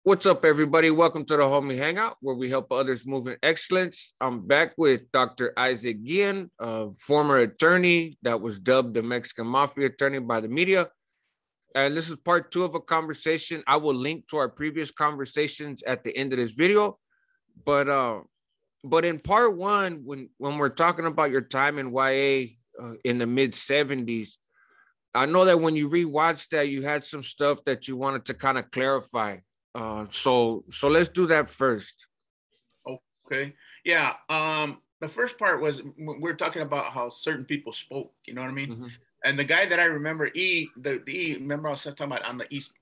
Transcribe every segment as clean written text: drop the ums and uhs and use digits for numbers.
What's up, everybody? Welcome to the Homie Hangout, where we help others move in excellence. I'm back with Dr. Isaac Guillen, a former attorney that was dubbed the Mexican Mafia attorney by the media. And this is part two of a conversation. I will link to our previous conversations at the end of this video. But in part one, when we're talking about your time in YA in the mid 70s, I know that when you rewatched that, you had some stuff that you wanted to kind of clarify. So let's do that first. Okay. Yeah. The first part was we're talking about how certain people spoke, you know what I mean? Mm-hmm. And the guy that I remember, remember I was talking about on the East,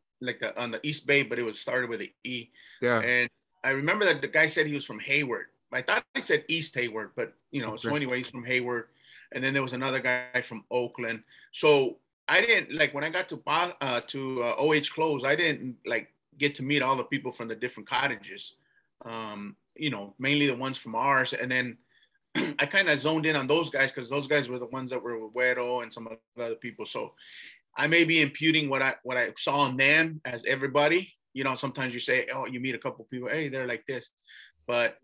on the East Bay, but it was started with an E. Yeah. And I remember that the guy said he was from Hayward. I thought he said East Hayward, but okay. So anyway, he's from Hayward. And then there was another guy from Oakland. So I didn't when I got to OH Close, I didn't get to meet all the people from the different cottages, mainly the ones from ours. And then I kind of zoned in on those guys because those guys were the ones that were with Güero and some other people. So I may be imputing what I saw in them as everybody. Sometimes you say, oh, you meet a couple people, hey, they're like this. But,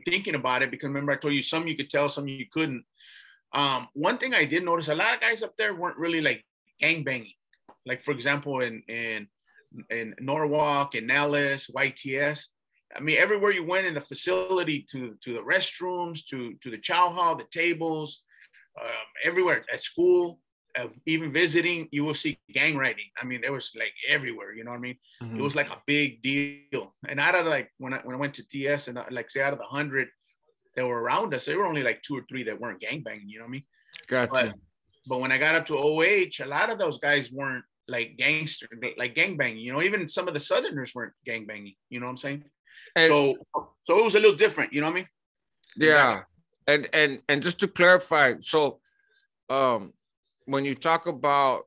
thinking about it, because remember I told you some you could tell, some you couldn't. One thing I did notice, a lot of guys up there weren't really gang banging. For example, in Norwalk, in Nellis, YTS. I mean, everywhere you went in the facility, to the restrooms, to the chow hall, the tables, everywhere at school, even visiting, you will see gang writing. I mean, it was everywhere, you know what I mean? Mm-hmm. It was a big deal. And out of when I went to TS and say out of the 100 that were around us, there were only 2 or 3 that weren't gang banging, you know what I mean? Gotcha. But when I got up to OH, a lot of those guys weren't gangster, gang banging, even some of the Southerners weren't gang banging, you know what I'm saying? And so it was a little different, you know what I mean? Yeah. And just to clarify, so when we talk about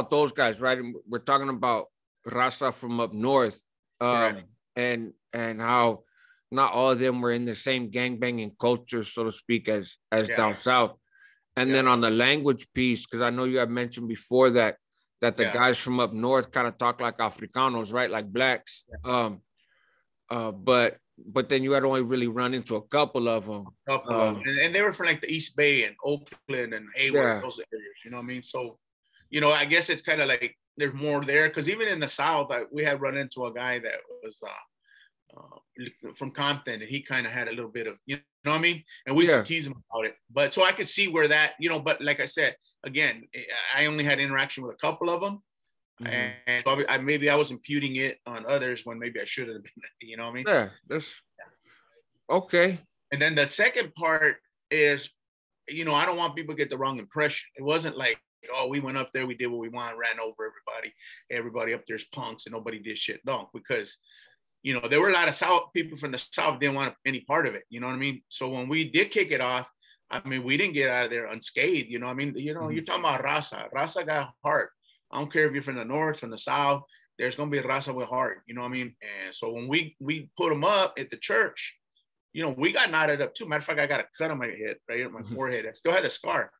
those guys, right? We're talking about Raza from up north, right. and how not all of them were in the same gang banging culture, so to speak, as down south. And then on the language piece, because I know you had mentioned before that the guys from up north kind of talk like Africanos, right? Like blacks. But then you had only really run into a couple of them. And they were from the East Bay and Oakland and Hayward, those areas, you know what I mean? So, I guess it's kind of there's more there. Because even in the South, we had run into a guy that was from Compton, and he kind of had a little bit of, you know what I mean? And we used to tease him about it. But so I could see where that, but like I said, again, I only had interaction with a couple of them. Mm-hmm. And maybe I was imputing it on others when maybe I should have been, you know what I mean? Yeah, that's okay. And then the second part is, I don't want people to get the wrong impression. It wasn't oh, we went up there, we did what we want, ran over everybody up there's punks and nobody did shit. No, because there were a lot of people from the South didn't want any part of it, you know what I mean? So when we did kick it off, I mean, we didn't get out of there unscathed, you know what I mean? Mm-hmm. You're talking about Raza. Raza got heart. I don't care if you're from the north, from the south, there's going to be a Raza with heart, you know what I mean? And so when we put them up at the church, we got knotted up too. Matter of fact, I got a cut on my head, right on my forehead. I still had a scar.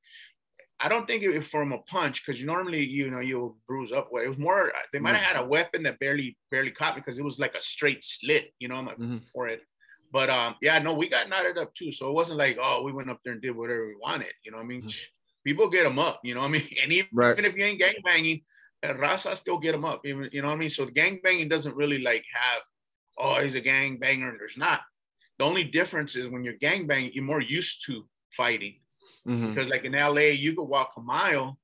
I don't think it was from a punch, because normally, you'll bruise up. It was more, they might have had a weapon that barely caught me, because it was like a straight slit, on my forehead. But we got knotted up too. So it wasn't oh, we went up there and did whatever we wanted, you know what I mean? People get them up, you know what I mean? And even if you ain't gang banging, Raza still get them up, even, you know what I mean? So the gang banging doesn't really have, oh, he's a gang banger. There's not. The only difference is when you're gang banging, you're more used to fighting. Mm-hmm. Because in LA, you could walk a mile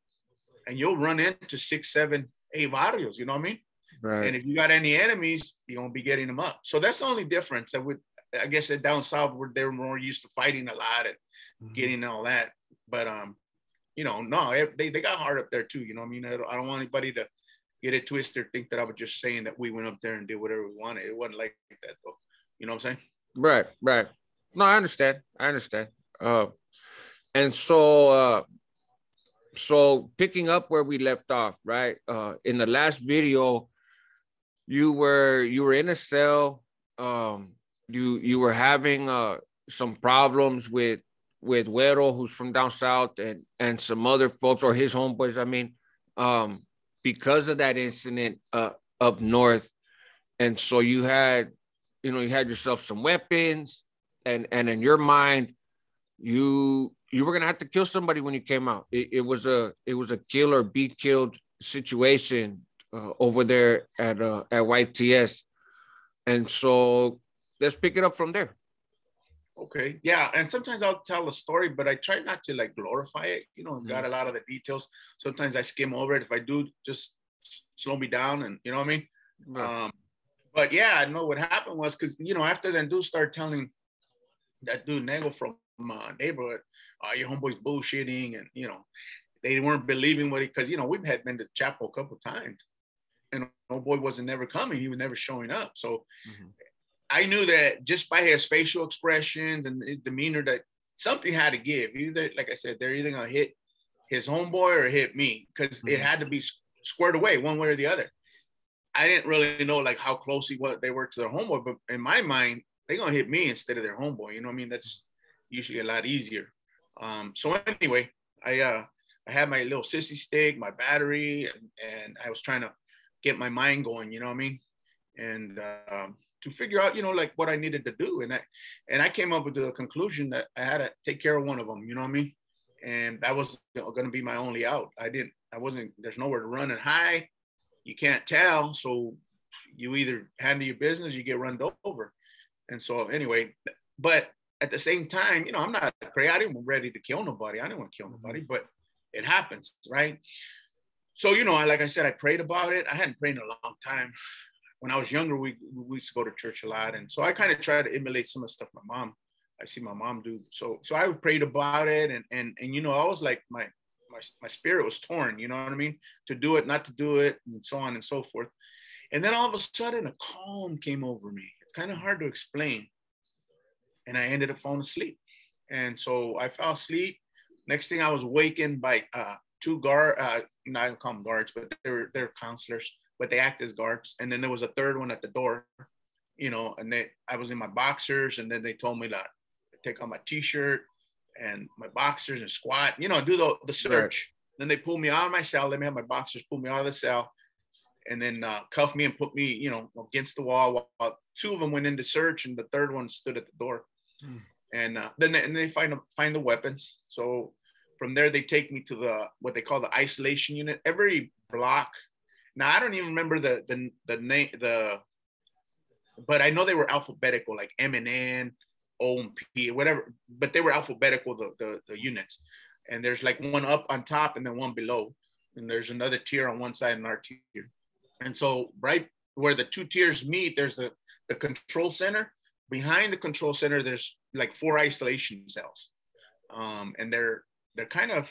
and you'll run into 6, 7, 8 barrios, you know what I mean? Right. And if you got any enemies, you're going to be getting them up. So that's the only difference. I guess down south, where they were more used to fighting a lot and getting all that. But, no, they got hard up there too. You know what I mean? I don't want anybody to get it twisted, think that I was just saying that we went up there and did whatever we wanted. It wasn't like that though. You know what I'm saying? Right. No, I understand. And so picking up where we left off, right? In the last video, you were in a cell. You were having some problems with Güero, who's from down south, and some other folks, or his homeboys, I mean, because of that incident up north. And so you had, you had yourself some weapons, and in your mind, you were gonna have to kill somebody when you came out. It was a kill or be killed situation over there at YTS. And so let's pick it up from there. Okay. Yeah. And sometimes I'll tell a story, but I try not to like glorify it. Got a lot of the details. Sometimes I skim over it. If I do, just slow me down, and you know what I mean? Right. But yeah, I know what happened was because, after that dude started telling that dude Nego from neighborhood, your homeboy's bullshitting, and, they weren't believing what he, because, we've had been to chapel a couple of times, and homeboy wasn't never coming. He was never showing up. So I knew that just by his facial expressions and his demeanor that something had to give. Either, like I said, they're either going to hit his homeboy or hit me, because it had to be squared away one way or the other. I didn't really know like how close they were to their homeboy, but in my mind, they're going to hit me instead of their homeboy. You know what I mean? That's usually a lot easier. So anyway, I had my little sissy stick, my battery, and I was trying to get my mind going, you know what I mean? And to figure out, like what I needed to do. And I came up with the conclusion that I had to take care of one of them, you know what I mean? And that was going to be my only out. There's nowhere to run and hide. You can't tell. So you either handle your business, you get run over. And so anyway, but at the same time, I'm not crazy. I didn't ready to kill nobody. I didn't want to kill nobody, but it happens, right? So, like I said, I prayed about it. I hadn't prayed in a long time. When I was younger, we used to go to church a lot. And so I kind of tried to emulate some of the stuff I see my mom do. So I prayed about it. And I was like, my spirit was torn, you know what I mean? To do it, not to do it, and so on and so forth. And then all of a sudden, a calm came over me. It's kind of hard to explain. And I ended up falling asleep. And so I fell asleep. Next thing, I was wakened by two guards. I don't call them guards, but they're counselors, but they act as guards. And then there was a third one at the door, and I was in my boxers, and then they told me to take off my t-shirt and my boxers and squat, do the search. Right. Then they pulled me out of my cell. Let me have my boxers, pull me out of the cell, and then cuffed me and put me, against the wall. While two of them went into search, and the third one stood at the door. And then they find the weapons. So from there, they take me to what they call the isolation unit. Every block. Now I don't even remember the name, but I know they were alphabetical, like M&N, O and P, whatever. But they were alphabetical, the units. And there's like one up on top and then one below. And there's another tier on one side and another tier. And so right where the two tiers meet, there's the control center. Behind the control center, there's like 4 isolation cells. And they're kind of,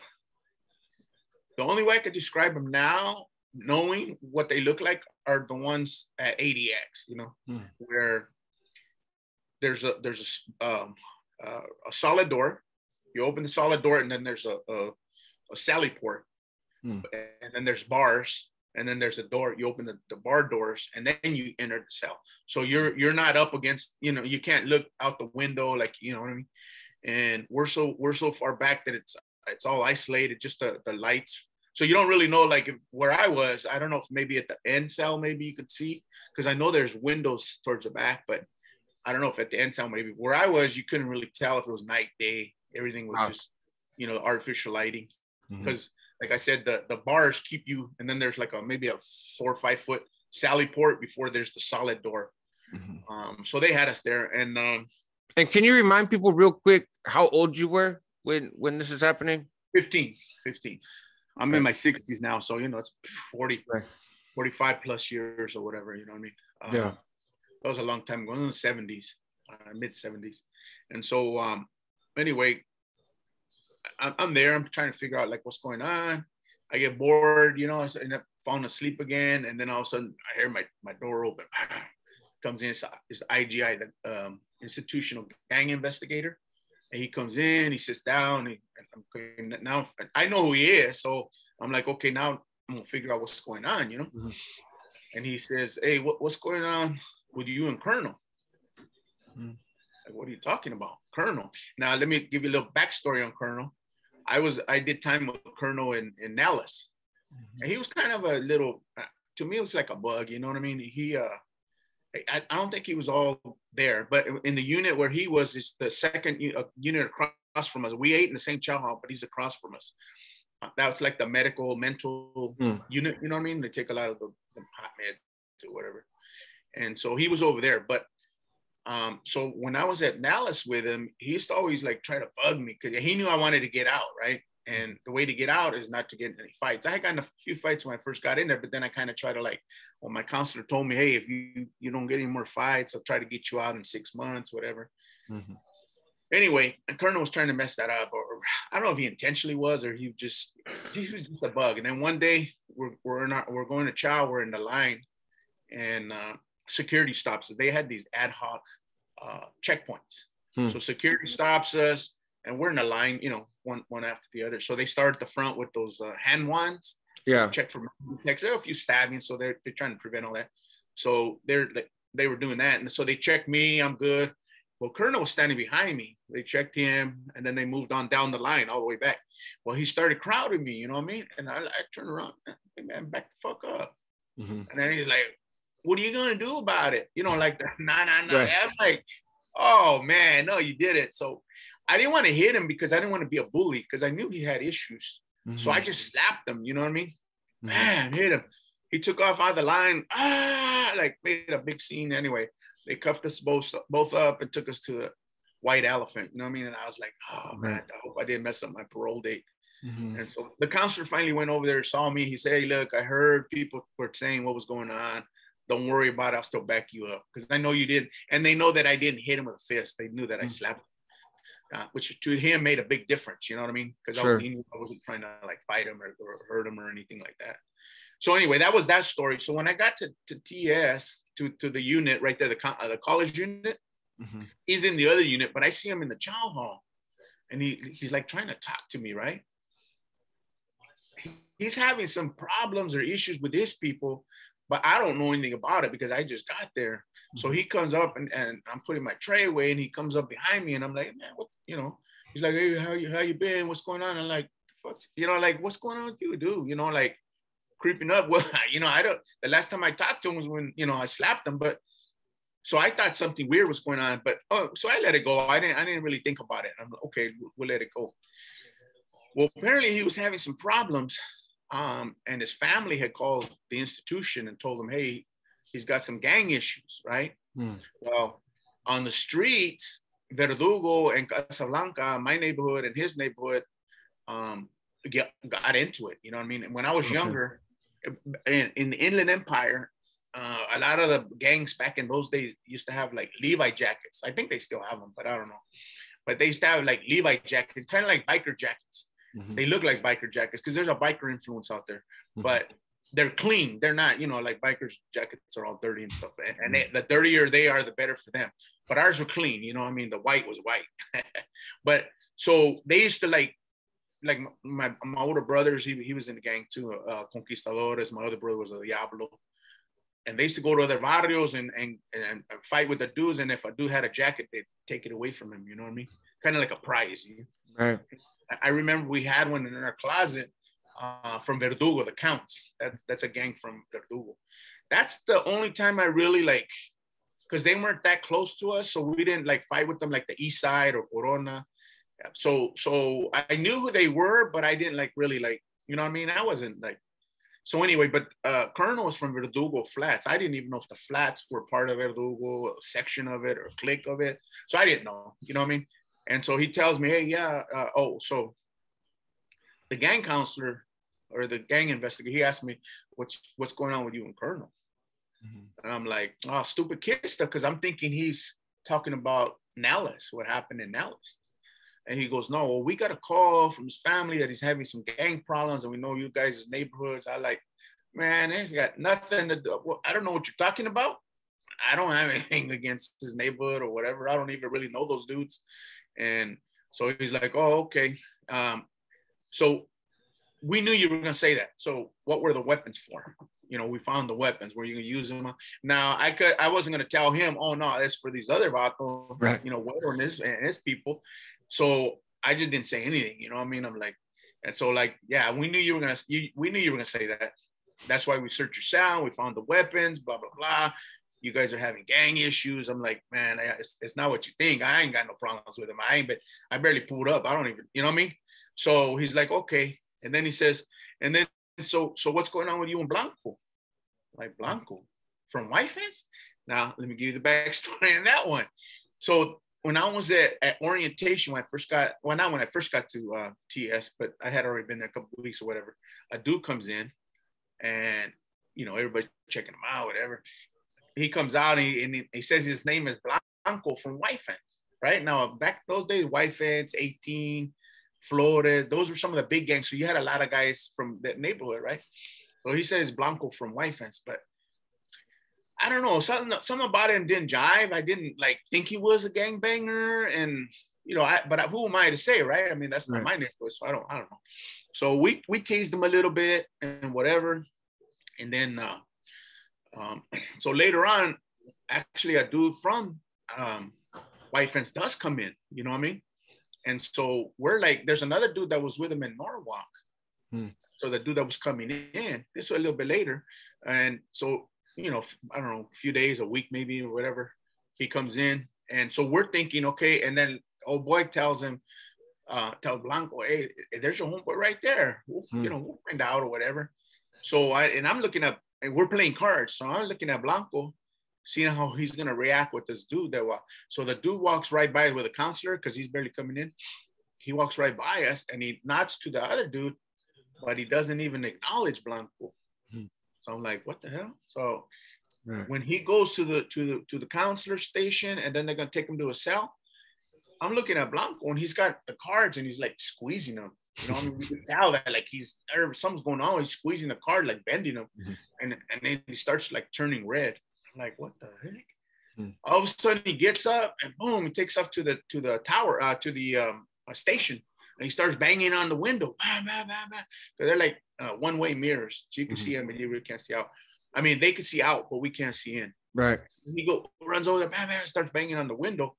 the only way I could describe them now, knowing what they look like, are the ones at ADX, where there's a solid door. You open the solid door, and then there's a sally port, and then there's bars, and then there's a door. You open the bar doors, and then you enter the cell. So you're not up against, you can't look out the window, like, you know what I mean. And we're so far back that it's all isolated, just the lights. So you don't really know, like, where I was. I don't know if maybe at the end cell, maybe you could see, because I know there's windows towards the back, but I don't know if at the end cell, maybe where I was, you couldn't really tell if it was night, day. Everything was just, artificial lighting. Because like I said, the bars keep you, and then there's like maybe a 4 or 5 foot sally port before there's the solid door. So they had us there. And can you remind people real quick how old you were when this is happening? 15. I'm in my 60s now, so it's 45 plus years or whatever, you know what I mean? That was a long time ago, in the 70s, mid 70s. And so anyway, I'm there. I'm trying to figure out like what's going on. I get bored, I end up falling asleep again, and then all of a sudden I hear my door open. Comes in, it's the IGI, the institutional gang investigator. And he comes in, he sits down, and now I know who he is. So I'm like, okay, now I'm gonna figure out what's going on, And he says, hey, what's going on with you and Colonel? Like, what are you talking about, Colonel? Now let me give you a little backstory on Colonel. I did time with Colonel in Nellis, and he was kind of a little, to me it was like a bug, you know what I mean? I don't think he was all there, but in the unit where he was, is the second unit across from us. We ate in the same chow hall, but he's across from us. That was like the medical mental unit, you know what I mean? They take a lot of the hot meds or whatever. And so he was over there. But so when I was at Dallas with him, he used to always like try to bug me because he knew I wanted to get out, right? And the way to get out is not to get in any fights. I had gotten a few fights when I first got in there, but then I kind of try to like, well, my counselor told me, hey, if you don't get any more fights, I'll try to get you out in 6 months, whatever. Anyway, and Colonel was trying to mess that up, or I don't know if he intentionally was, or he was just a bug. And then one day we're going to chow, we're in the line, and security stops us. They had these ad hoc checkpoints. So security stops us, and we're in a line, you know, one after the other. So they start at the front with those hand wands. Yeah. Check for text. There are a few stabbings, so they're trying to prevent all that. So they were doing that, and so they checked me. I'm good. Well, Colonel was standing behind me. They checked him, and then they moved on down the line all the way back. Well, he started crowding me, you know what I mean? And I turned around, hey, man, back the fuck up. And then he's like, what are you gonna do about it? You know, like, nah. Right. I'm like, oh man, no, you did it. So I didn't want to hit him because I didn't want to be a bully, because I knew he had issues. So I just slapped him, you know what I mean? Man, hit him. He took off out of the line, like made a big scene. Anyway, they cuffed us both up and took us to the White Elephant, you know what I mean? And I was like, oh man, I hope I didn't mess up my parole date. And so the counselor finally went over there, saw me. He said, hey, look, I heard people were saying what was going on. Don't worry about it. I'll still back you up, because I know you did. And they know that I didn't hit him with a fist. They knew that I slapped him. Which to him made a big difference, you know what I mean? Because he knew I wasn't trying to like fight him or hurt him or anything like that. So anyway, that was that story. So when I got to TS, to the unit right there, the college unit, he's in the other unit, but I see him in the chow hall, and he's like trying to talk to me, right? He's having some problems or issues with his people, but I don't know anything about it because I just got there. So he comes up and I'm putting my tray away, and he comes up behind me, and I'm like, man, what, you know, he's like, hey, how you been? What's going on? I'm like, you know, like, what's going on with you, dude? You know, like creeping up. Well, you know, the last time I talked to him was when, you know, I slapped him, but so I thought something weird was going on, but so I let it go. I didn't really think about it. I'm like, okay, we'll let it go. Well, apparently he was having some problems. And his family had called the institution and told him, hey, he's got some gang issues, right? Well, on the streets, Verdugo and Casablanca, my neighborhood and his neighborhood, got into it. You know what I mean? And when I was younger, in the Inland Empire, a lot of the gangs back in those days used to have like Levi jackets. I think they still have them, but I don't know. But they used to have like Levi jackets, kind of like biker jackets. They look like biker jackets because there's a biker influence out there, but they're clean. They're not, you know, like bikers jackets are all dirty and stuff. And the dirtier they are, the better for them. But ours were clean, you know what I mean? The white was white. But so they used to like my older brothers, he was in the gang too, Conquistadores. My other brother was a Diablo. And they used to go to other barrios and fight with the dudes. And if a dude had a jacket, they'd take it away from him, you know what I mean? Kind of like a prize. You know? Right. I remember we had one in our closet from Verdugo, the Counts. That's a gang from Verdugo. That's the only time I really like, because they weren't that close to us, so we didn't like fight with them like the East Side or Corona. So I knew who they were, but I didn't like really like, you know what I mean? I wasn't like, so anyway, but Colonel was from Verdugo Flats. I didn't even know if the Flats were part of Verdugo, a section of it or a clique of it. So I didn't know, you know what I mean? And so he tells me, hey, yeah, so the gang counselor or the gang investigator, he asked me, what's going on with you and Colonel? And I'm like, oh, stupid kid stuff, because I'm thinking he's talking about Nellis, what happened in Nellis. And he goes, no, well, we got a call from his family that he's having some gang problems, and we know you guys' neighborhoods. I like, man, he's got nothing to do. Well, I don't know what you're talking about. I don't have anything against his neighborhood or whatever. I don't even really know those dudes. And so he's like, oh, okay. So we knew you were going to say that. So what were the weapons for? You know, we found the weapons. Were you going to use them? Now, I wasn't going to tell him, oh, no, that's for these other vatos, right, you know, and his people. So I just didn't say anything, you know what I mean? I'm like, and so like, yeah, we knew you were going to say that. That's why we searched your cell. We found the weapons, blah, blah, blah. you guys are having gang issues. I'm like, man, it's not what you think. I ain't got no problems with him. I barely pulled up. I don't even, you know what I mean? So he's like, okay. And then he says, and then, so what's going on with you and Blanco? Like, Blanco from White Fence? Now, let me give you the backstory on that one. So when I was at orientation, when I first got, well, not when I first got to TS, but I had already been there a couple of weeks or whatever, a dude comes in and, you know, everybody's checking him out, whatever. He comes out and he says his name is Blanco from White Fence, right? Now, back those days, White Fence, 18, Flores, those were some of the big gangs. So you had a lot of guys from that neighborhood, right? So he says Blanco from White Fence, but I don't know, something about him didn't jive. I didn't like think he was a gangbanger, and you know, but who am I to say, right? I mean, that's not my neighborhood, so I don't know. So we teased him a little bit and whatever, and then so later on, actually, a dude from White Fence does come in. You know what I mean? And so we're like, there's another dude that was with him in Norwalk. So the dude that was coming in, this was a little bit later, and so, you know, I don't know, a few days, a week maybe, or whatever, he comes in. And so we're thinking, okay. And then old boy tells him, tell Blanco, hey, there's your homeboy right there. You know, we'll find out or whatever. So I'm looking at, and we're playing cards. So I'm looking at Blanco, seeing how he's going to react with this dude. So the dude walks right by with a counselor because he's barely coming in. He walks right by us and he nods to the other dude, but he doesn't even acknowledge Blanco. So I'm like, what the hell? So when he goes to the counselor station and then they're gonna take him to a cell, I'm looking at Blanco and he's got the cards and he's like squeezing them. You know, I mean, we can tell that like something's going on. He's squeezing the card, like bending them, and then he starts like turning red. I'm like, what the heck? All of a sudden he gets up and boom, he takes off to the tower, to the station, and he starts banging on the window. Bam, bam, bam, bam. So they're like one-way mirrors, so you can see in, but you really can't see out. I mean, they can see out, but we can't see in. Right. He runs over there, bam, bam, starts banging on the window.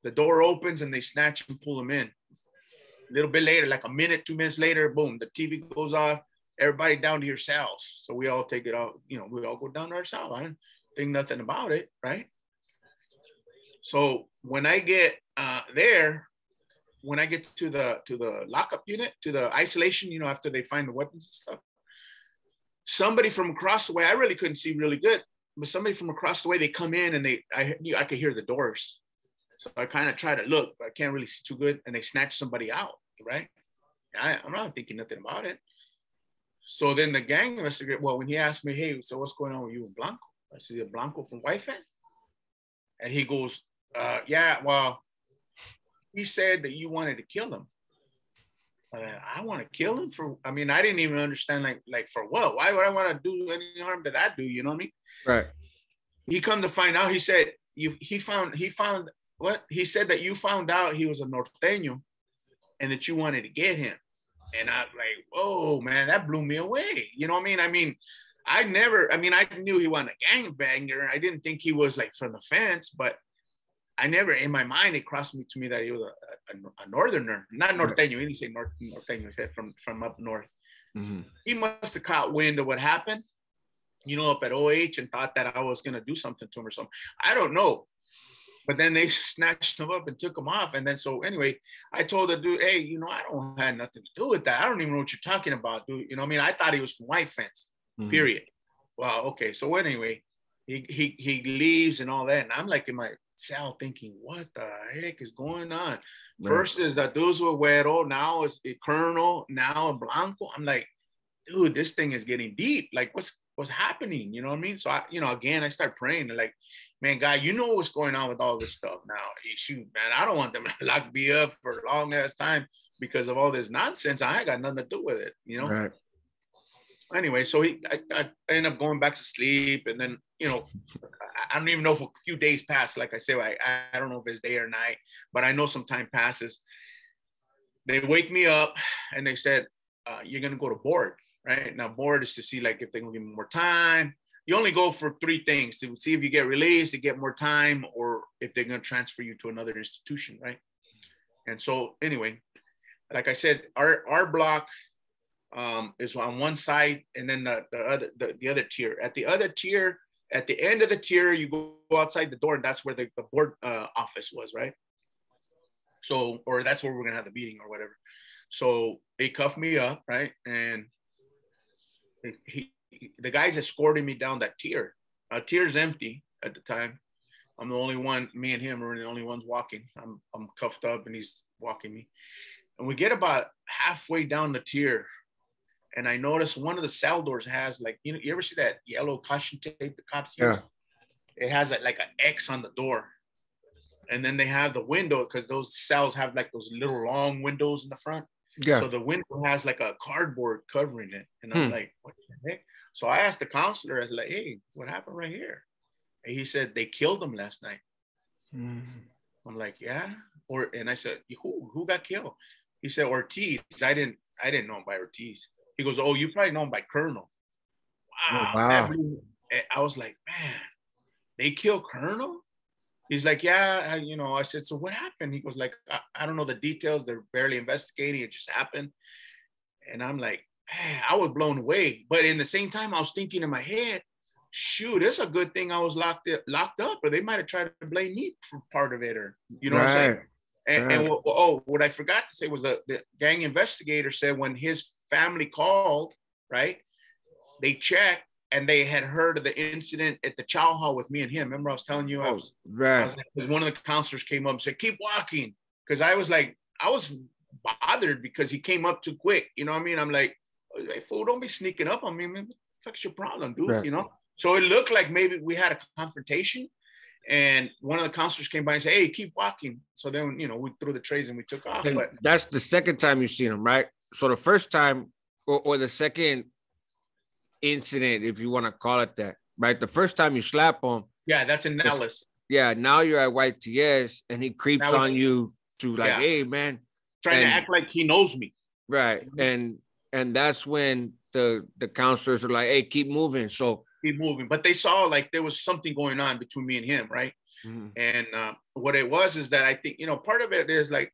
The door opens and they snatch and pull him in. A little bit later, like a minute, 2 minutes later, boom, the TV goes off. Everybody down to your cells. So we all take it out. You know, we all go down to our cell. I don't think nothing about it, right? So when I get there, when I get to the lockup unit, to the isolation, you know, after they find the weapons and stuff, somebody from across the way, I really couldn't see really good, but somebody from across the way, they come in and I could hear the doors. So I kind of try to look, but I can't really see too good. And they snatch somebody out, right? I'm not thinking nothing about it. So then the gang investigator, well, when he asked me, hey, so what's going on with you and Blanco? I said, Blanco from White Fence? And he goes, yeah, well, he said that you wanted to kill him. I want to kill him for, I mean, I didn't even understand like for what? Why would I want to do any harm to that dude? You know what I mean? Right. He come to find out, he said, he found what? He said that you found out he was a norteño and that you wanted to get him. And I like, whoa, man, that blew me away. You know what I mean? I knew he wasn't a gangbanger. I didn't think he was like from the fence, but I never, in my mind, it crossed to me that he was a northerner, not norteño. He didn't say norteño, he said from up north. He must have caught wind of what happened, you know, up at OH and thought that I was going to do something to him or something. I don't know. But then they snatched him up and took him off. And then, so anyway, I told the dude, hey, you know, I don't have nothing to do with that. I don't even know what you're talking about, dude. You know what I mean? I thought he was from White Fence, period. Well, okay. So anyway, he leaves and all that. And I'm like in my cell thinking, what the heck is going on? Right. First is that dudes were Güero, now it's a Colonel, now Blanco. I'm like, dude, this thing is getting deep. Like, what's happening? You know what I mean? So again, I start praying like, man, God, you know what's going on with all this stuff now. Shoot, man, I don't want them to lock me up for a long ass time because of all this nonsense. I ain't got nothing to do with it, you know? Right. Anyway, so I end up going back to sleep. And then, you know, I don't even know if a few days passed. Like I said, I don't know if it's day or night, but I know some time passes. They wake me up and they said, you're going to go to board, right? Now, board is to see like if they can give me more time. You only go for 3 things: to see if you get released, to get more time, or if they're going to transfer you to another institution, right? And so anyway, like I said, our block is on one side, and then the other tier. At the other tier, At the end of the tier, you go outside the door, and that's where the board office was, right? So, or that's where we're gonna have the meeting or whatever. So they cuffed me up, right? And the guy's escorting me down that tier. Tier's empty at the time. I'm the only one, me and him are the only ones walking. I'm cuffed up and he's walking me. And we get about halfway down the tier. And I notice one of the cell doors has like, you ever see that yellow caution tape the cops use? Yeah. It has like an X on the door. And then they have the window because those cells have like those little long windows in the front. Yeah. So the window has like a cardboard covering it. And I'm like, what the heck? So I asked the counselor, I was like, hey, what happened right here? And he said, they killed him last night. I'm like, yeah. And I said, who got killed? He said, Ortiz. I didn't know him by Ortiz. He goes, oh, you probably know him by Colonel. Wow. Oh, wow. I was like, man, they killed Colonel? He's like, yeah, I said, so what happened? He goes like, I don't know the details. They're barely investigating. It just happened. And I'm like, man, I was blown away. But in the same time, I was thinking in my head, shoot, it's a good thing I was locked up, or they might have tried to blame me for part of it, or what I'm saying. And what I forgot to say was the gang investigator said when his family called, right, they checked and they had heard of the incident at the chow hall with me and him. Remember I was telling you, one of the counselors came up and said, keep walking. Because I was like, I was bothered because he came up too quick. You know what I mean? I'm like, hey, fool, don't be sneaking up on me, man. What the fuck's your problem, dude? You know? So it looked like maybe we had a confrontation, and one of the counselors came by and said, hey, keep walking. So then, we threw the trays and we took off. And but that's the second time you've seen him, right? So the first time or the second incident, if you want to call it that, right? The first time you slap him. Yeah, that's in Nellis. Yeah, now you're at YTS and he creeps on you to like, hey, man. Trying to act like he knows me. Right. And that's when the counselors are like, hey, keep moving. So keep moving. But they saw like there was something going on between me and him, right? Mm-hmm. And what it was is that I think, part of it is like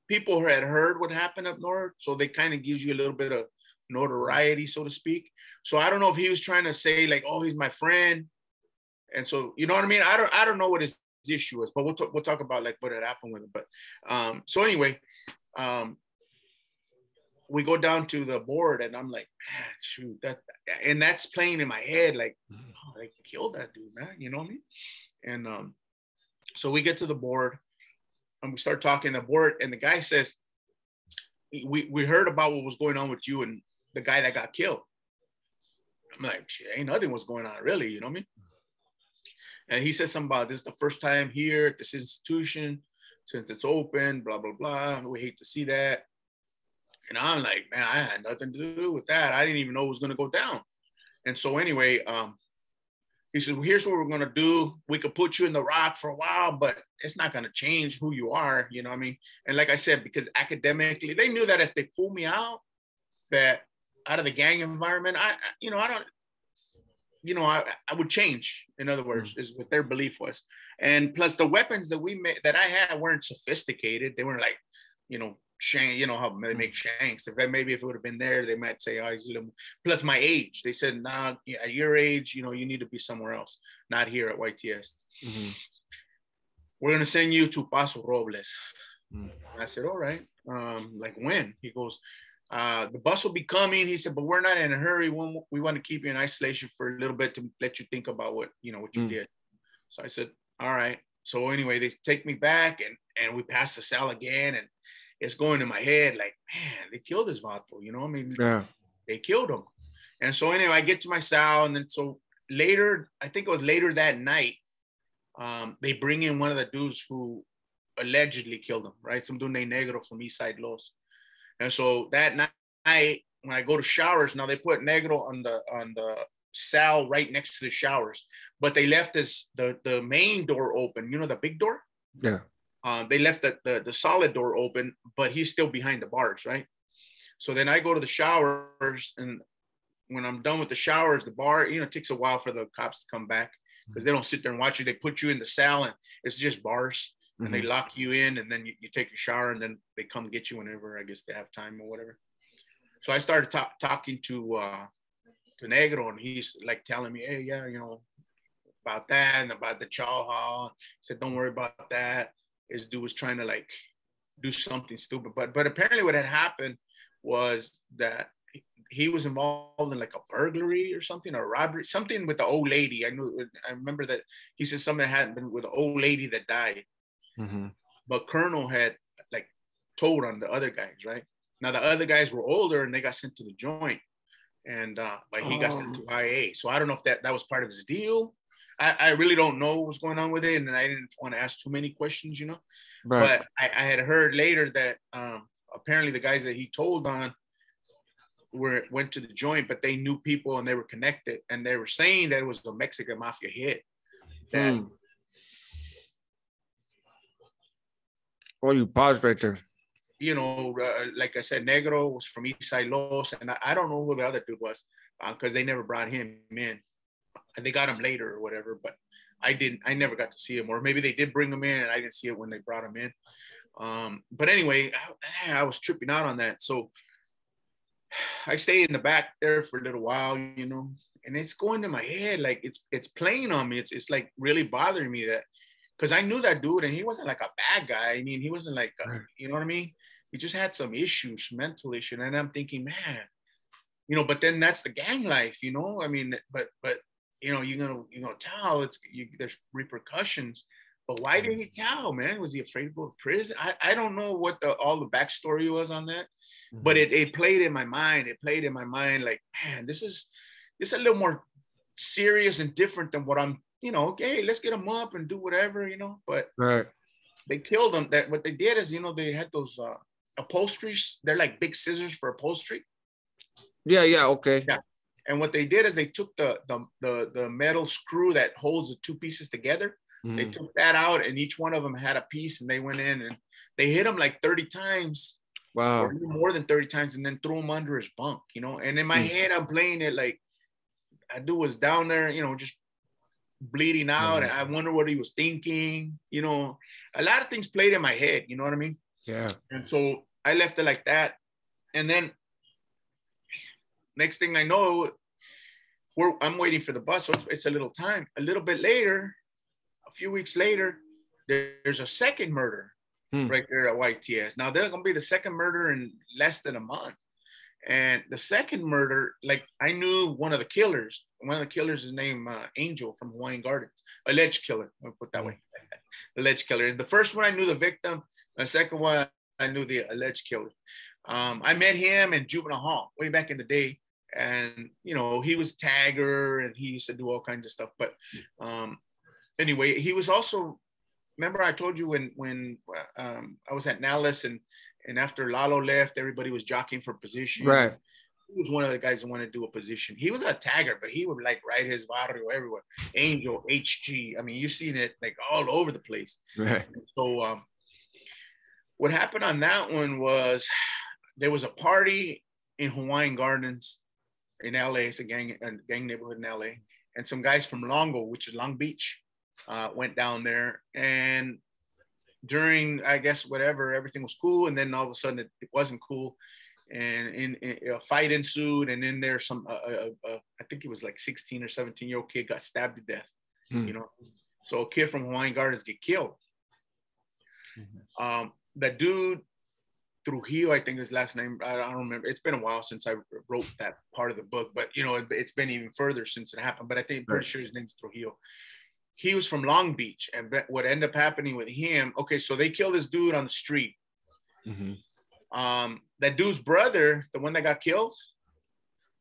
people had heard what happened up north. So they kind of gives you a little bit of notoriety, so to speak. So I don't know if he was trying to say like, oh, he's my friend. And so, you know what I mean? I don't know what his issue is, but we'll talk about like what had happened with him. But so anyway, we go down to the board and I'm like, man, shoot, and that's playing in my head, like, oh, they killed that dude, man. You know what I mean? And so we get to the board and we start talking the board, and the guy says, we heard about what was going on with you and the guy that got killed. I'm like, shit, ain't nothing was going on really, you know what I mean? And he said something about this is the first time here at this institution since it's open, blah, blah, blah. We hate to see that. And I'm like, man, I had nothing to do with that. I didn't even know it was going to go down. And so anyway, he said, well, here's what we're going to do. We could put you in the rock for a while, but it's not going to change who you are. You know what I mean? And like I said, because academically, they knew that if they pull me out of the gang environment, I would change. In other words, is what their belief was. And plus the weapons that I had weren't sophisticated. They weren't like, shank, how they make shanks. If it would have been there, they might say, oh, he's a little. Plus my age, they said, nah, at your age, you need to be somewhere else, not here at YTS. Mm-hmm. We're gonna send you to Paso Robles. Mm-hmm. I said, all right. Like when? He goes, the bus will be coming. He said, but we're not in a hurry. We want to keep you in isolation for a little bit to let you think about what you did. So I said, all right. So anyway, they take me back and we pass the cell again, and it's going in my head like, man, they killed this vato, I mean, yeah. They killed him. And so anyway, I get to my cell, and then so later, I think it was later that night, they bring in one of the dudes who allegedly killed him, right? Some dude named Negro from East Side Los. And so that night, when I go to showers, now they put Negro on the cell right next to the showers, but they left the main door open, the big door? Yeah. They left the solid door open, but he's still behind the bars, right? So then I go to the showers, and when I'm done with the showers, the bar, it takes a while for the cops to come back because they don't sit there and watch you. They put you in the cell, and it's just bars, and they lock you in, and then you take a shower, and then they come get you whenever I guess they have time or whatever. So I started talking to to Negro, and he's like telling me, hey, yeah, you know, about that and about the chow hall. He said, don't worry about that. This dude was trying to like do something stupid. But apparently what had happened was that he was involved in like a burglary or something, or robbery, something with the old lady. I remember that he said something had been with the old lady that died. Mm-hmm. But Colonel had like told on the other guys, right? Now the other guys were older and they got sent to the joint, and but he got sent to IA. So I don't know if that was part of his deal. I really don't know what's going on with it, and I didn't want to ask too many questions, you know. Right. But I had heard later that apparently the guys that he told on went to the joint, but they knew people and they were connected, and they were saying that it was a Mexican Mafia hit. That Oh, you paused right there. You know, like I said, Negro was from East Side Los, and I don't know who the other dude was because they never brought him in. And they got him later or whatever, but I never got to see him, or maybe they did bring him in and I didn't see it when they brought him in. But anyway, I was tripping out on that. So I stayed in the back there for a little while, you know, and it's going to my head, like it's playing on me. It's like really bothering me that, because I knew that dude and he wasn't like a bad guy. I mean, he wasn't like, you know what I mean? He just had some issues, mental issue. And I'm thinking, man, you know, but then that's the gang life, you know? I mean, but you know, you're gonna tell there's repercussions. But why did he tell, man? Was he afraid to go to prison? I don't know what all the backstory was on that, but it played in my mind. It played in my mind like, man, this is a little more serious and different than what I'm, you know, okay, let's get him up and do whatever, you know. But they killed him. That what they did is, you know, they had those upholsteries. They're like big scissors for upholstery. Yeah, okay. Yeah. And what they did is they took the metal screw that holds the two pieces together. They took that out, and each one of them had a piece, and they went in and they hit him like 30 times. Wow. Or even more than 30 times, and then threw him under his bunk, you know. And in my head, I'm playing it like that dude was down there, you know, just bleeding out. And I wonder what he was thinking, you know. A lot of things played in my head, you know what I mean? Yeah. And so I left it like that. And then next thing I know, I'm waiting for the bus. So it's a little time. A little bit later, a few weeks later, there's a second murder right there at YTS. Now, there's going to be the second murder in less than a month. And the second murder, like I knew one of the killers. One of the killers is named Angel from Hawaiian Gardens. Alleged killer, I'll put that way. Alleged killer. And the first one, I knew the victim. The second one, I knew the alleged killer. I met him in juvenile hall way back in the day. And, you know, he was tagger and he used to do all kinds of stuff. But anyway, he was also, remember I told you when I was at Nallis and after Lalo left, everybody was jockeying for position. Right. He was one of the guys that wanted to do a position. He was a tagger, but he would like ride his barrio everywhere. Angel, HG. I mean, you've seen it like all over the place. Right. So what happened on that one was there was a party in Hawaiian Gardens in LA. It's a gang neighborhood in LA. And some guys from Longo, which is Long Beach, went down there. And during, I guess, whatever, everything was cool. And then all of a sudden it wasn't cool. And in a fight ensued. And then there's some, I think it was like 16 or 17-year-old kid got stabbed to death, you know. So a kid from Hawaiian Gardens get killed. That dude, Trujillo, I think his last name, I don't remember. It's been a while since I wrote that part of the book, but you know, it's been even further since it happened. But I think I'm pretty sure his name's Trujillo. He was from Long Beach, and what ended up happening with him, okay, so they killed this dude on the street. That dude's brother, the one that got killed,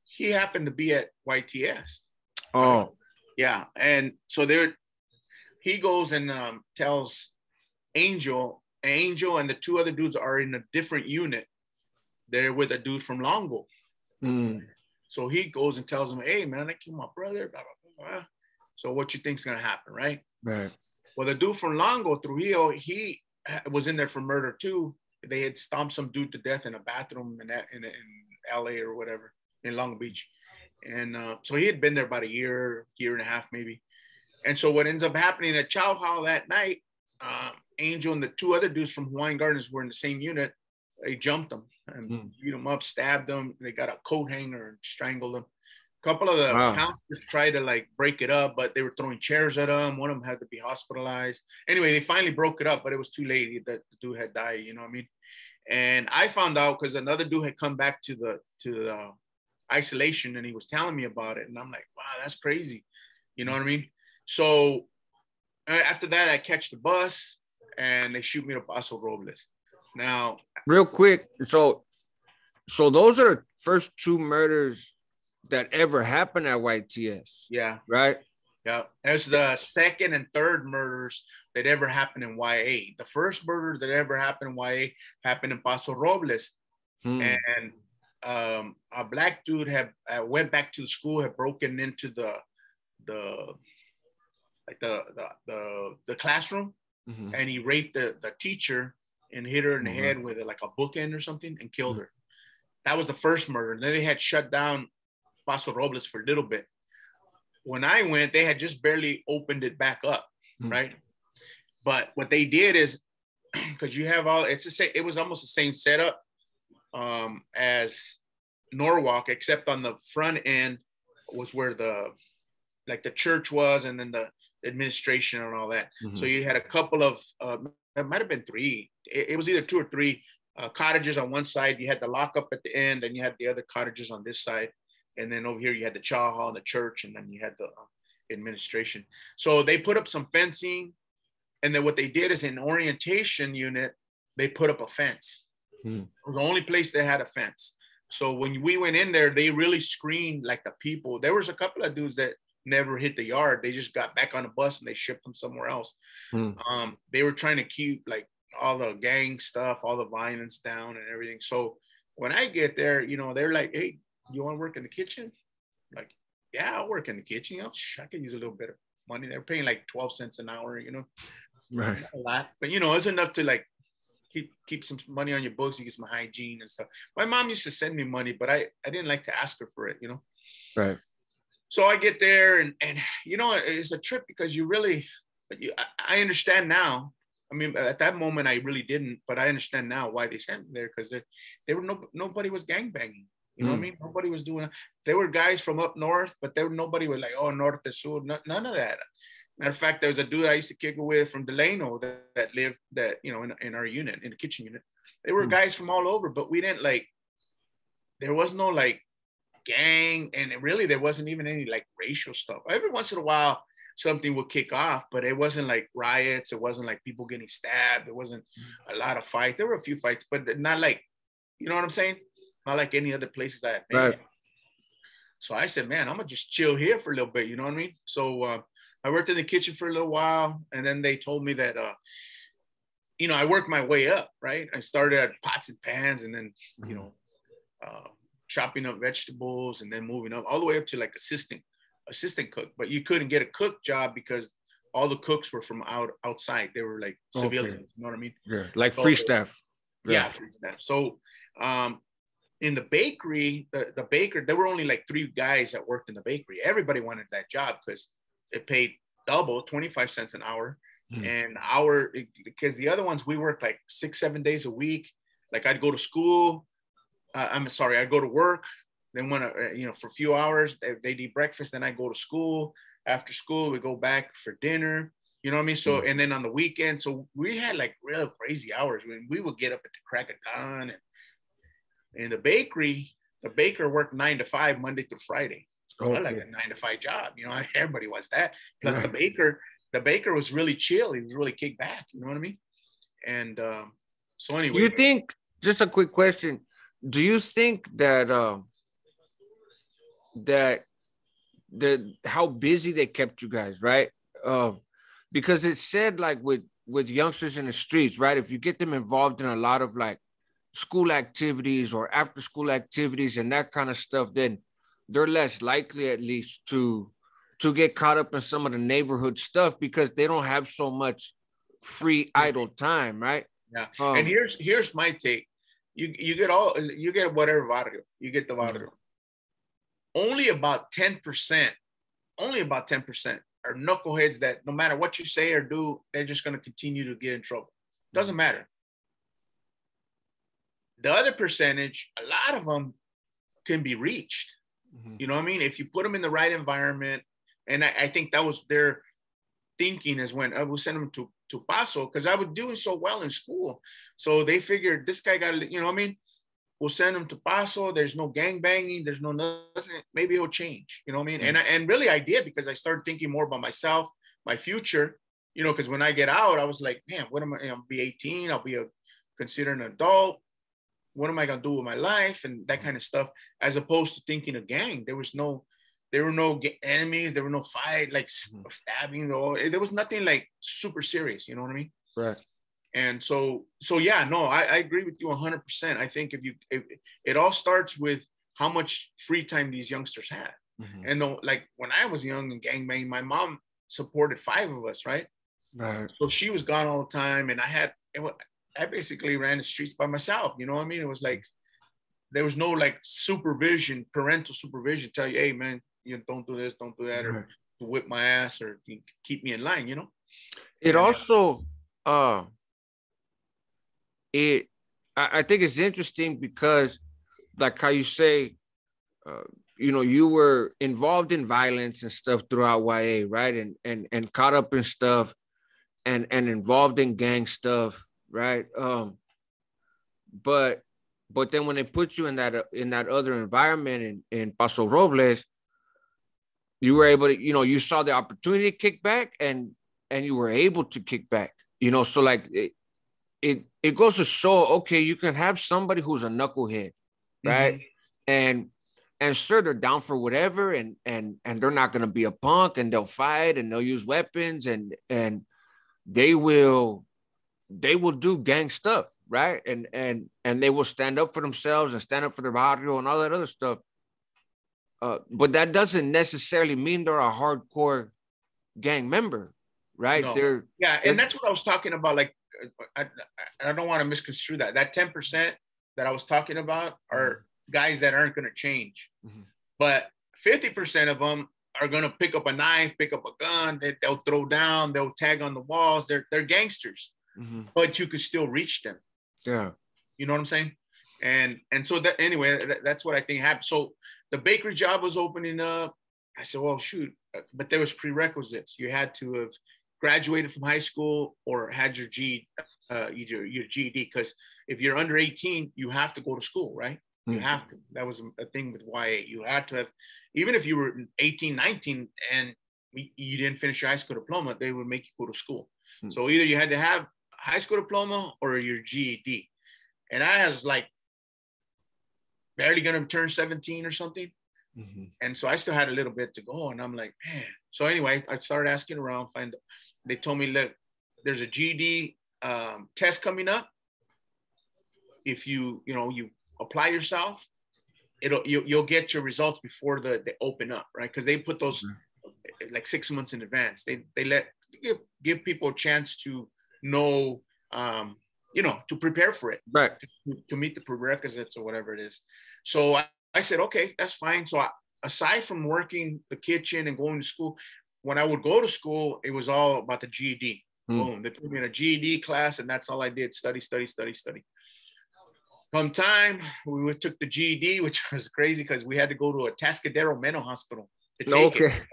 he happened to be at YTS. Oh. Yeah, and so he goes and tells Angel and the two other dudes are in a different unit. They're with a dude from Longo. So he goes and tells him, hey, man, I killed my brother, blah, blah, blah. So what you think's going to happen, right? Right. Well, the dude from Longo, Trujillo, he was in there for murder too. They had stomped some dude to death in a bathroom in LA or whatever, in Long Beach. And so he had been there about a year and a half maybe. And so what ends up happening at Chow Hall that night, Angel and the two other dudes from Hawaiian Gardens were in the same unit. They jumped them and beat them up, stabbed them. They got a coat hanger and strangled them. couple of the Wow. counselors tried to like break it up, but they were throwing chairs at him. One of them had to be hospitalized. Anyway, they finally broke it up, but it was too late. The dude had died, you know what I mean? And I found out because another dude had come back to the isolation, and he was telling me about it. And I'm like, wow, that's crazy. You know what I mean? So after that, I catch the bus and they shoot me to Paso Robles. Now, real quick. So those are the first two murders that ever happened at YTS. yeah. Right? Yeah. There's the second and third murders that ever happened in YA. The first murder that ever happened in YA happened in Paso Robles. And a black dude had went back to the school, had broken into the classroom, and he raped the teacher and hit her in the head with like a bookend or something and killed her. That was the first murder. Then they had shut down Paso Robles for a little bit. When I went, they had just barely opened it back up, right? But what they did is, because you have all, it was almost the same setup as Norwalk, except on the front end was where the church was, and then the administration and all that. So you had a couple of, it might have been three. It was either two or three cottages on one side. You had the lockup at the end, and you had the other cottages on this side. And then over here, you had the chow hall and the church, and then you had the administration. So they put up some fencing. And then what they did is in orientation unit, they put up a fence. It was the only place they had a fence. So when we went in there, they really screened like the people. There was a couple of dudes that never hit the yard. They just got back on the bus and they shipped them somewhere else. They were trying to keep like all the gang stuff, all the violence down and everything. So when I get there, you know, they're like, hey, you want to work in the kitchen? Like, yeah, I'll work in the kitchen. You know, I could use a little bit of money. They're paying like 12 cents an hour, you know. Right. Not a lot, but you know, it's enough to like keep some money on your books. You get some hygiene and stuff. My mom used to send me money, but I didn't like to ask her for it, you know. Right. So I get there and you know, it's a trip because you really, I understand now. I mean, at that moment I really didn't, but I understand now why they sent me there, because they were nobody was gangbanging. You know what I mean? Nobody was doing. There were guys from up north, but nobody was like, oh, norte sur, none of that. Matter of fact, there was a dude I used to kick it with from Delano that lived you know, in our unit, in the kitchen unit. There were guys from all over, but we didn't like, there was no like gang, and really there wasn't even any like racial stuff. Every once in a while, something would kick off, but it wasn't like riots. It wasn't like people getting stabbed. There wasn't a lot of fights. There were a few fights, but not like, you know what I'm saying? Not like any other places I had been. Right. So I said, man, I'm gonna just chill here for a little bit. You know what I mean? So I worked in the kitchen for a little while, and then they told me that, you know, I worked my way up, right? I started at pots and pans, and then, you know, chopping up vegetables, and then moving up all the way up to like assistant cook. But you couldn't get a cook job because all the cooks were from outside. They were like civilians, you know what I mean? Yeah, like free staff. Yeah, free staff. So in the bakery, the baker, there were only like 3 guys that worked in the bakery. Everybody wanted that job because it paid double, 25 cents an hour. And because the other ones, we worked like 6-7 days a week. Like I'd go to school. I'd go to work. Then you know, for a few hours, they'd eat breakfast. Then I go to school. After school, we go back for dinner. You know what I mean? So, and then on the weekend, so we had like real crazy hours. We would get up at the crack of dawn. And the baker worked 9 to 5, Monday through Friday. Okay. I like a 9 to 5 job. You know, everybody wants that. Plus the baker was really chill. He was really kicked back. You know what I mean? And so anyway. Do you think, just a quick question, do you think that how busy they kept you guys, right? Because it said like with youngsters in the streets, right? If you get them involved in a lot of like school activities or after school activities and that kind of stuff, then they're less likely at least to get caught up in some of the neighborhood stuff because they don't have so much free idle time, right? Yeah. And here's my take. You get whatever barrio. You get the barrio. Only about 10% are knuckleheads that no matter what you say or do, they're just going to continue to get in trouble. Doesn't matter. The other percentage, a lot of them can be reached. You know what I mean? If you put them in the right environment, and I think that was their thinking, is when I would send them to Paso, because I was doing so well in school. So they figured this guy got, you know what I mean? We'll send him to Paso. There's no gang banging. There's no nothing. Maybe he'll change. You know what I mean? And really I did, because I started thinking more about myself, my future, you know, because when I get out, I was like, man, what am I? I'll be 18. I'll be considered an adult. What am I going to do with my life? And that kind of stuff, as opposed to thinking of gang. There were no enemies. There were no fight, like stabbing. Or there was nothing like super serious. You know what I mean? Right. And so yeah, no, I agree with you 100%. I think if it all starts with how much free time these youngsters have. And though, like when I was young and gangbanging, my mom supported 5 of us, right? Right. So she was gone all the time, and I basically ran the streets by myself. You know what I mean? It was like there was no like supervision, parental supervision, tell you, hey man, you don't do this, don't do that, or to whip my ass or keep me in line. You know. It also I think it's interesting because, like how you say, you know, you were involved in violence and stuff throughout YA, right? And caught up in stuff and involved in gang stuff, right? But then when they put you in that other environment in Paso Robles, you were able to, you know, you saw the opportunity to kick back and you were able to kick back, you know, so like it goes to show, okay, you can have somebody who's a knucklehead, right? And sure, they're down for whatever, and they're not gonna be a punk, and they'll fight and they'll use weapons and they will do gang stuff, right? And they will stand up for themselves and stand up for their barrio and all that other stuff. But that doesn't necessarily mean they're a hardcore gang member, right? No. And that's what I was talking about. Like, I don't want to misconstrue that. That 10% that I was talking about are guys that aren't going to change. But 50% of them are going to pick up a knife, pick up a gun, they'll throw down, they'll tag on the walls. They're gangsters, but you could still reach them. Yeah. You know what I'm saying? And so that, anyway, that's what I think happened. So the bakery job was opening up. I said, well, shoot, but there was prerequisites. You had to have graduated from high school or had your GED, because if you're under 18, you have to go to school, right? You have to. That was a thing with YA. You had to have, even if you were 18, 19 and you didn't finish your high school diploma, they would make you go to school. So either you had to have a high school diploma or your GED. And I was like barely going to turn 17 or something. And so I still had a little bit to go. And I'm like, man. So anyway, I started asking around. They told me, look, there's a GED test coming up. If you apply yourself, you'll get your results before they open up, right? Because they put those like 6 months in advance. They give people a chance to know, to prepare for it, right? To meet the prerequisites or whatever it is. So I said, okay, that's fine. So aside from working the kitchen and going to school, when I would go to school, it was all about the GED. Boom, they put me in a GED class, and that's all I did: study. Come time, we took the GED, which was crazy because we had to go to a Tascadero mental hospital to take it.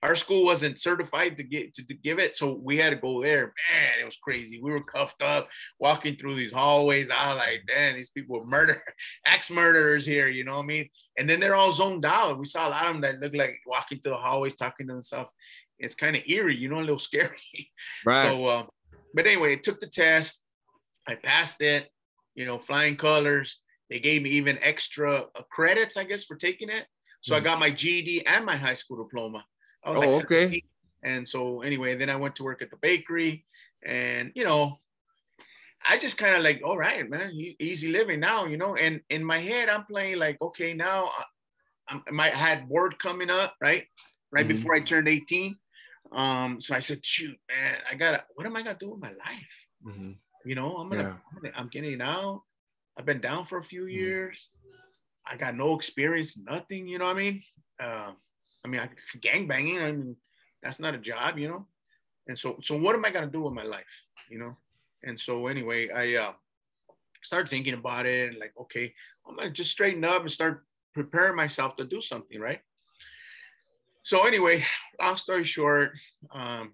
Our school wasn't certified to give it, so we had to go there. Man, it was crazy. We were cuffed up, walking through these hallways. I was like, man, these people were axe murderers here, you know what I mean? And then they're all zoned out. We saw a lot of them that looked like walking through the hallways, talking to themselves. It's kind of eerie, a little scary. Right. So, but anyway, I took the test. I passed it. Flying colors. They gave me even extra credits, I guess, for taking it. So I got my GED and my high school diploma. I was 17. And so anyway, then I went to work at the bakery, and, I just kind of like, all right, man, easy living now, and in my head, I'm playing like, okay, now I had board coming up, right before I turned 18. So I said, shoot, man, what am I going to do with my life? I'm getting out. I've been down for a few years. I got no experience, nothing, you know what I mean? Gangbanging, that's not a job, And so what am I going to do with my life, And so anyway, I started thinking about it and like, okay, I'm going to just straighten up and start preparing myself to do something, right? So anyway, long story short, I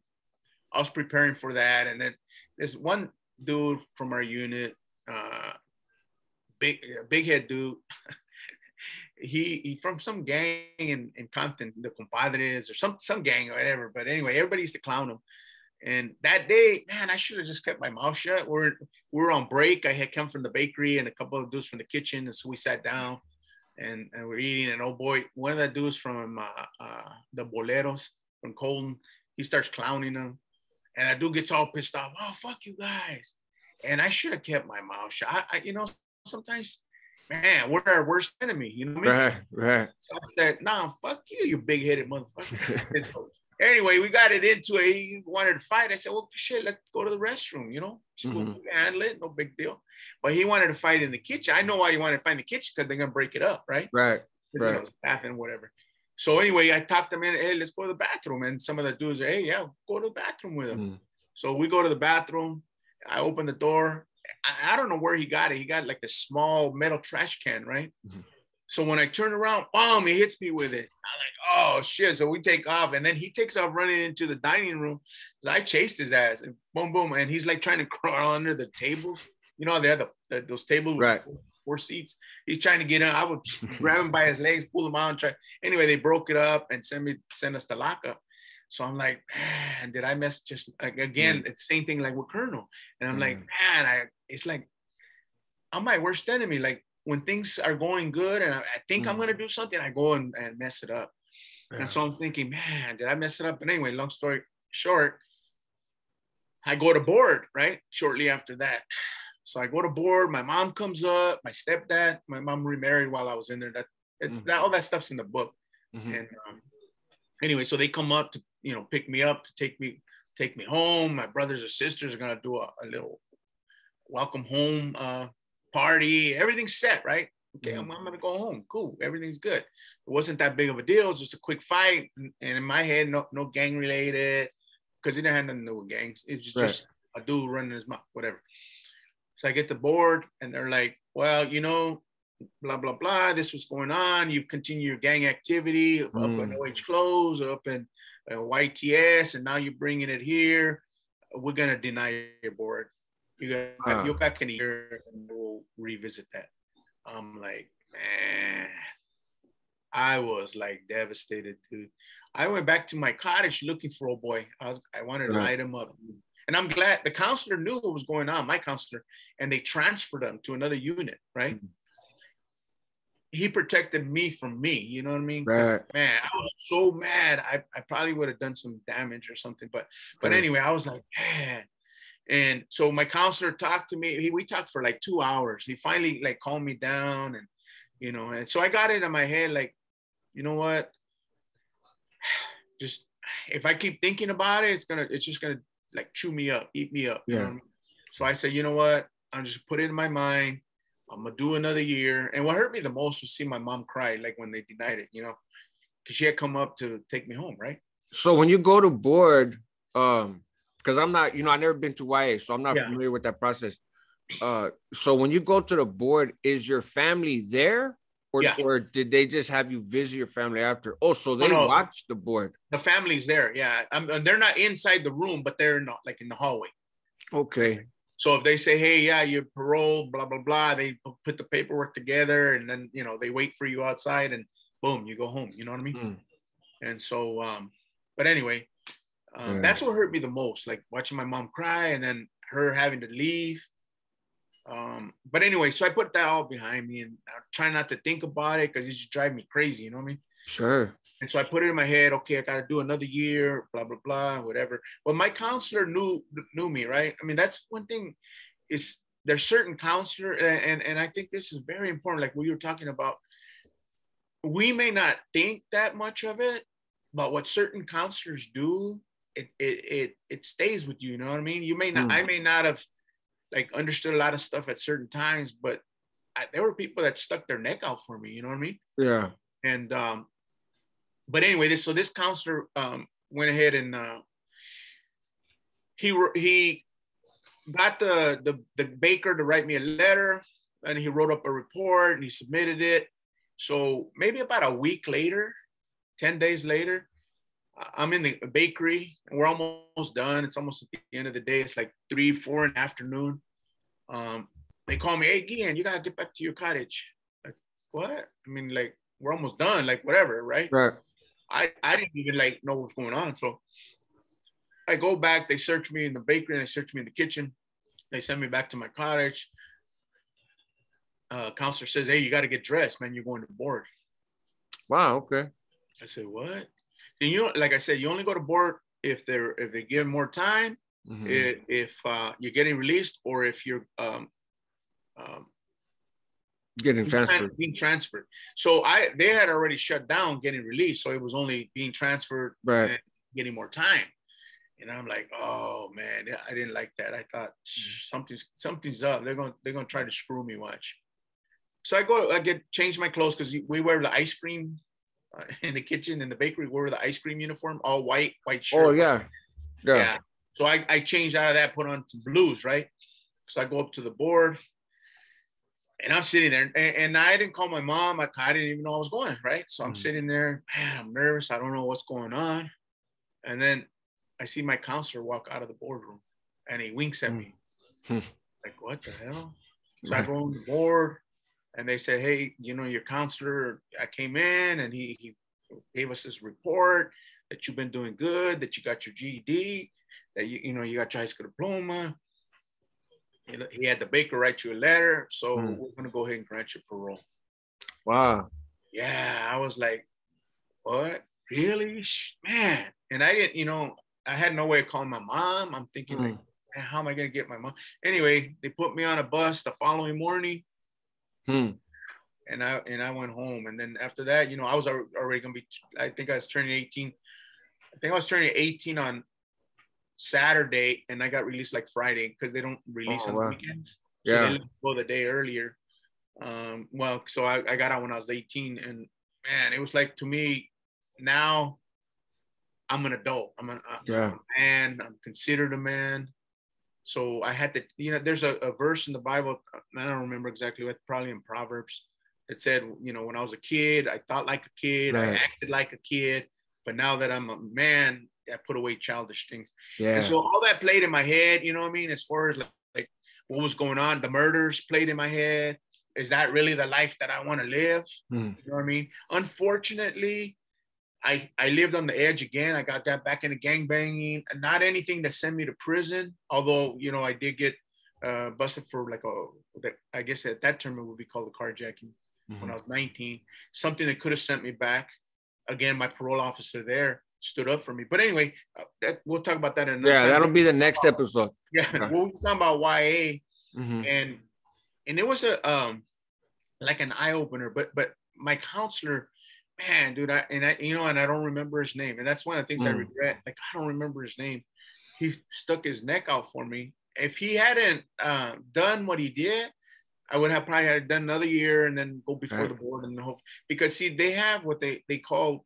was preparing for that, and then there's one dude from our unit, big head dude. he from some gang in Compton, the Compadres or some gang or whatever. But anyway, everybody used to clown him. And that day, man, I should have just kept my mouth shut. We're on break. I had come from the bakery and a couple of dudes from the kitchen, and so we sat down and we're eating. And oh boy, one of the dudes from the Boleros from Colton, he starts clowning them, and that dude gets all pissed off. Oh, fuck you guys! And I should have kept my mouth shut. Sometimes, man, we're our worst enemy. You know what I mean? Right. So I said, "Nah, fuck you, you big-headed motherfucker." Anyway, we got it into it. He wanted to fight. I said, well, shit, let's go to the restroom, We'll handle it, no big deal. But he wanted to fight in the kitchen. I know why he wanted to fight in the kitchen, because they're going to break it up, right? Right. Staff and whatever. So anyway, I talked them in, hey, let's go to the bathroom. And some of the dudes are, hey, yeah, go to the bathroom with him. So we go to the bathroom. I open the door. I don't know where he got it. He got like a small metal trash can, right? So when I turn around, boom, he hits me with it. I'm like, oh shit. So we take off, and then he takes off running into the dining room. So I chased his ass, and boom, boom. And he's like trying to crawl under the tables. They have those tables with four seats. He's trying to get in. I would grab him by his legs, pull him out, and try. Anyway, they broke it up and send us to lockup. So I'm like, man, did I mess just again? It's the same thing like with Colonel. And I'm like, man, it's like I'm my worst enemy. Like, when things are going good and I think I'm going to do something, I go and mess it up. Yeah. And so I'm thinking, man, did I mess it up? But anyway, long story short, I go to board, right? Shortly after that. So I go to board. My mom comes up, my stepdad, my mom remarried while I was in there. That all that stuff's in the book. And anyway, so they come up to, pick me up, to take me home. My brothers or sisters are going to do a little welcome home party. Everything's set, right? Okay, I'm gonna go home. Cool, everything's good. It wasn't that big of a deal. It was just a quick fight, and in my head, no gang related, because it didn't have nothing to do with gangs. It's just a dude running his mouth, whatever. So I get the board, and they're like, "Well, blah blah blah. This was going on. You continue your gang activity up in OH Close, up in YTS, and now you're bringing it here. We're gonna deny your board. You got a year, and we'll revisit that." I'm like, man, I was like devastated, dude. I went back to my cottage looking for old boy. I wanted to light him up, and I'm glad the counselor knew what was going on, my counselor, and they transferred him to another unit, right? He protected me from me, you know what I mean? Right. Man, I was so mad. I probably would have done some damage or something, but anyway, I was like, man. And so my counselor talked to me. We talked for like 2 hours. He finally like calmed me down, and and so I got it in my head, like, you know what? Just if I keep thinking about it, it's just gonna like chew me up, eat me up. Yeah. You know what I mean? So I said, you know what? I'm just put it in my mind. I'm gonna do another year. And what hurt me the most was see my mom cry, like when they denied it, because she had come up to take me home, right? So when you go to board, because I'm not, I've never been to YA, so I'm not familiar with that process. So when you go to the board, is your family there, or did they just have you visit your family after? Oh, so they watch the board. The family's there, yeah. They're not inside the room, but they're not like in the hallway. Okay. So if they say, hey, yeah, you're paroled, blah blah blah, they put the paperwork together, and then they wait for you outside, and boom, you go home. You know what I mean? And so, but anyway. That's what hurt me the most, like watching my mom cry and then her having to leave. But anyway, so I put that all behind me, and I try not to think about it because it just drives me crazy, you know what I mean? Sure. And so I put it in my head, okay, I got to do another year, blah, blah, blah, whatever. But my counselor knew me, right? I mean, that's one thing is there's certain counselor, and I think this is very important, like we were talking about. We may not think that much of it, but what certain counselors do, it stays with you, you know what I mean? You may not, I may not have like understood a lot of stuff at certain times, but there were people that stuck their neck out for me, you know what I mean? Yeah. And but anyway, this counselor went ahead and he got the baker to write me a letter, and he wrote up a report and he submitted it. So maybe about a week later, 10 days later, I'm in the bakery and we're almost done. It's almost at the end of the day. It's like 3, 4 in the afternoon. They call me, hey, Guillen, you got to get back to your cottage. Like, what? I mean, like, we're almost done, like, whatever, right? Right. I didn't even, like, know what's going on. So I go back. They search me in the bakery and they search me in the kitchen. They send me back to my cottage. Counselor says, hey, you got to get dressed, man. You're going to board. Wow, okay. I said, what? And you know, like I said, you only go to board if they give more time, if you're getting released, or if you're getting transferred. Being transferred. So they had already shut down getting released, so it was only being transferred and getting more time. And I'm like, oh man, I didn't like that. I thought something's up. They're gonna try to screw me. Watch. So I change my clothes because we wear the ice cream in the kitchen, in the bakery. We wear the ice cream uniform, all white shirt. Oh yeah. So I changed out of that, put on some blues, right? So I go up to the board, and I'm sitting there, and I didn't call my mom. I didn't even know I was going, right? So I'm sitting there, man, I'm nervous. I don't know what's going on. And then I see my counselor walk out of the boardroom, and he winks at me. Like, what the hell? So I go on the board, and they said, hey, your counselor, I came in, and he gave us this report that you've been doing good, that you got your GED, that you got your high school diploma. He had the baker write you a letter, so we're gonna go ahead and grant you parole. Wow. Yeah, I was like, what? Really? Man. And I didn't, I had no way of calling my mom. I'm thinking, like, man, how am I gonna get my mom? Anyway, they put me on a bus the following morning. And I went home. And then after that, I was already gonna be, I think I was turning 18. I think I was turning 18 on Saturday, and I got released like Friday because they don't release on the weekends. So they let me go the day earlier. So I got out when I was 18, and man, it was like, to me, now I'm an adult. I'm a man. I'm considered a man. So I had to, there's a verse in the Bible. I don't remember exactly what, probably in Proverbs. It said, when I was a kid, I thought like a kid, I acted like a kid, but now that I'm a man, I put away childish things. And so all that played in my head, you know what I mean? As far as like what was going on, the murders played in my head. Is that really the life that I want to live? You know what I mean? Unfortunately, I lived on the edge again. I got that back into gangbanging. Not anything that sent me to prison, although, I did get busted for like I guess at that term it would be called a carjacking when I was 19. Something that could have sent me back. Again, my parole officer there stood up for me. But anyway, we'll talk about that in another time. That'll be the next episode. We'll talk about YA, and it was a like an eye opener. But my counselor, man, dude, I don't remember his name, and that's one of the things I regret. Like, I don't remember his name. He stuck his neck out for me. If he hadn't done what he did, I would have probably had done another year and then go before the board and hope, because see, they have what they call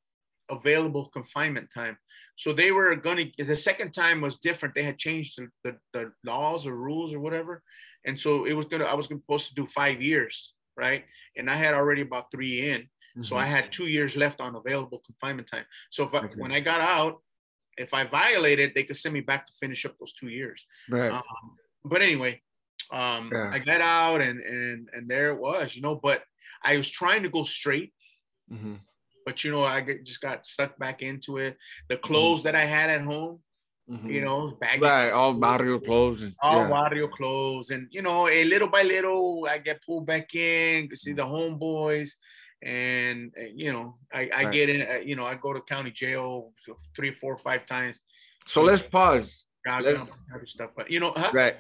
available confinement time. So they were the second time was different. They had changed the laws or rules or whatever. And so I was supposed to do 5 years, right? And I had already about 3 in. So I had 2 years left on available confinement time. So when I got out, if I violated, they could send me back to finish up those 2 years. Right. But anyway, I got out and there it was, but I was trying to go straight. But I just got sucked back into it. The clothes that I had at home, baggy, all barrio clothes, barrio clothes, and a little by little, I get pulled back in to see the homeboys, and I get in. I go to county jail 3, 4, 5 times. So let's pause. Stuff, but right.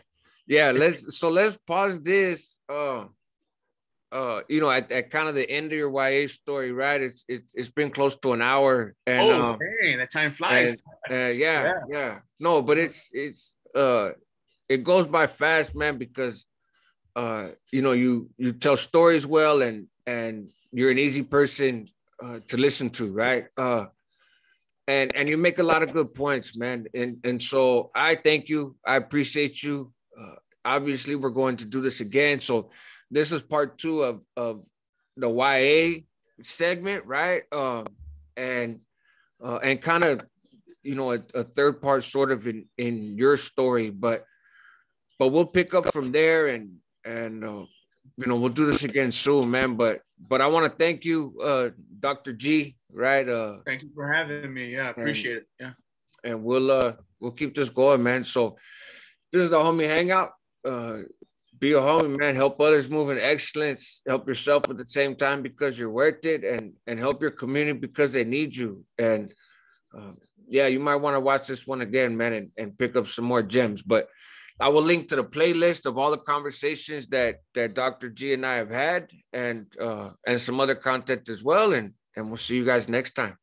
Yeah, let's pause this. At kind of the end of your YA story, right? It's been close to an hour, and dang, that time flies. Yeah. No, but it goes by fast, man, because you tell stories well, and you're an easy person to listen to, right? And you make a lot of good points, man. And so I thank you. I appreciate you. Obviously, we're going to do this again. So this is part 2 of the YA. segment, right? And kind of, you know, a third part sort of in your story, but we'll pick up from there, and you know, we'll do this again soon, man. But I want to thank you, Dr. G, right? Thank you for having me. Yeah, appreciate it. Yeah. And we'll keep this going, man. So this is the Homie Hangout. Be a homie, man. Help others move in excellence. Help yourself at the same time because you're worth it, and help your community because they need you. And yeah, you might want to watch this one again, man, and pick up some more gems. But I will link to the playlist of all the conversations that Dr. G and I have had, and some other content as well. And we'll see you guys next time.